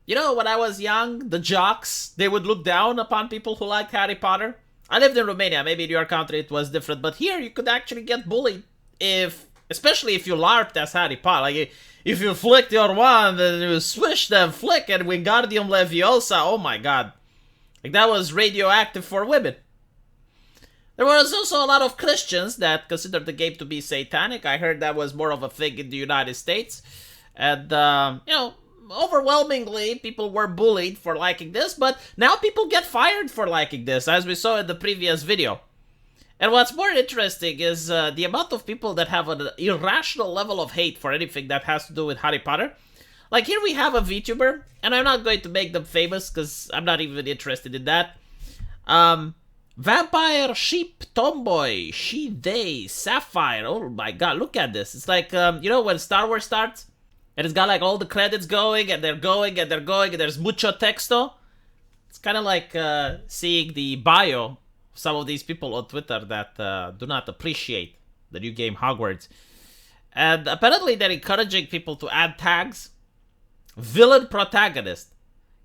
You know, when I was young, the jocks, they would look down upon people who liked Harry Potter. I lived in Romania. Maybe in your country it was different, but here you could actually get bullied especially if you LARPed as Harry Potter. Like, if you flicked your wand and you swished and flick and Wingardium Leviosa, oh my god. Like, that was radioactive for women. There was also a lot of Christians that considered the game to be satanic. I heard that was more of a thing in the United States. And, overwhelmingly, people were bullied for liking this, but now people get fired for liking this, as we saw in the previous video. And what's more interesting is the amount of people that have an irrational level of hate for anything that has to do with Harry Potter. Like, here we have a VTuber, and I'm not going to make them famous, because I'm not even interested in that. Vampire, Sheep, Tomboy, She, They, Sapphire. Oh my god, look at this. It's like, when Star Wars starts? And it's got like all the credits going, and they're going, and they're going, and there's mucho texto. It's kind of like seeing the bio of some of these people on Twitter that do not appreciate the new game Hogwarts. And apparently they're encouraging people to add tags. Villain protagonist.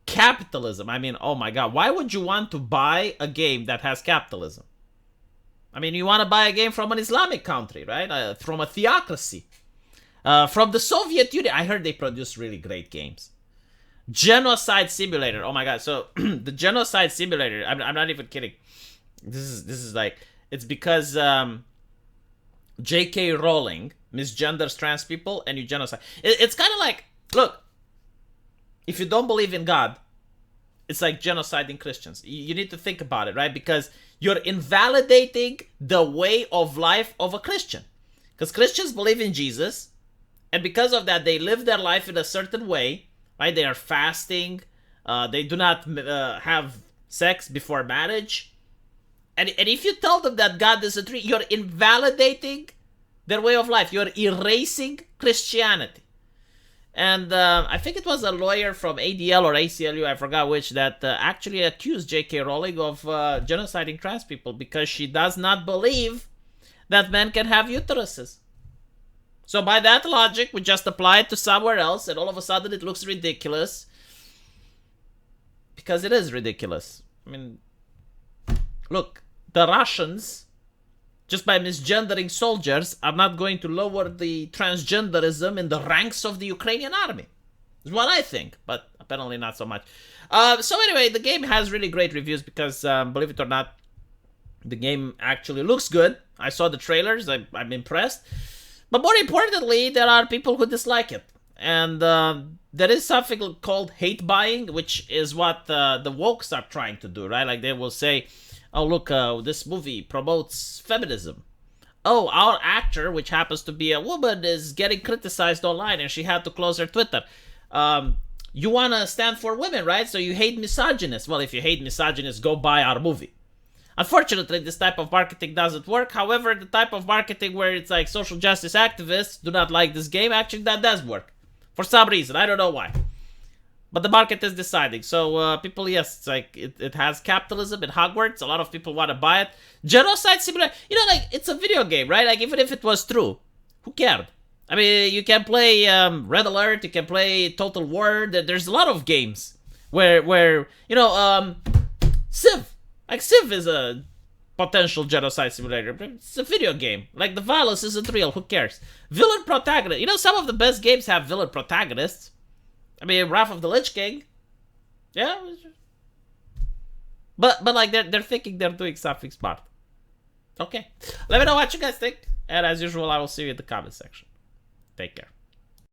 Capitalism. I mean, oh my god, why would you want to buy a game that has capitalism? I mean, you want to buy a game from an Islamic country, right? From a theocracy. From the Soviet Union. I heard they produce really great games. Genocide Simulator. Oh my god. So the Genocide Simulator, I'm not even kidding. This is like, it's because J.K. Rowling misgenders trans people and you genocide. It's kind of like, look, if you don't believe in God, it's like genociding Christians. You need to think about it, right? Because you're invalidating the way of life of a Christian. Because Christians believe in Jesus, and because of that, they live their life in a certain way, right? They are fasting. They do not have sex before marriage. And if you tell them that God is a tree, you're invalidating their way of life. You're erasing Christianity. And I think it was a lawyer from ADL or ACLU, I forgot which, that actually accused J.K. Rowling of genociding trans people because she does not believe that men can have uteruses. So by that logic, we just apply it to somewhere else, and all of a sudden it looks ridiculous. Because it is ridiculous. I mean, look, the Russians, just by misgendering soldiers, are not going to lower the transgenderism in the ranks of the Ukrainian army. Is what I think, but apparently not so much. So anyway, the game has really great reviews because, believe it or not, the game actually looks good. I saw the trailers, I'm impressed. But more importantly, there are people who dislike it. And there is something called hate buying, which is what the wokes are trying to do, right? Like they will say, oh, look, this movie promotes feminism. Oh, our actor, which happens to be a woman, is getting criticized online and she had to close her Twitter. You want to stand for women, right? So you hate misogynists. Well, if you hate misogynists, go buy our movie. Unfortunately, this type of marketing doesn't work. However, the type of marketing where it's like social justice activists do not like this game, actually that does work. For some reason, I don't know why. But the market is deciding. So people, yes, it's like it has capitalism in Hogwarts. A lot of people want to buy it. Genocide Simulator, like it's a video game, right? Like even if it was true, who cared? I mean, you can play Red Alert, you can play Total War. There's a lot of games where Civ. Like, Civ is a potential genocide simulator, but it's a video game. Like, the violence isn't real, who cares? Villain protagonist. Some of the best games have villain protagonists. I mean, Wrath of the Lich King. Yeah. But like, they're thinking they're doing something smart. Okay. Let me know what you guys think. And as usual, I will see you in the comment section. Take care.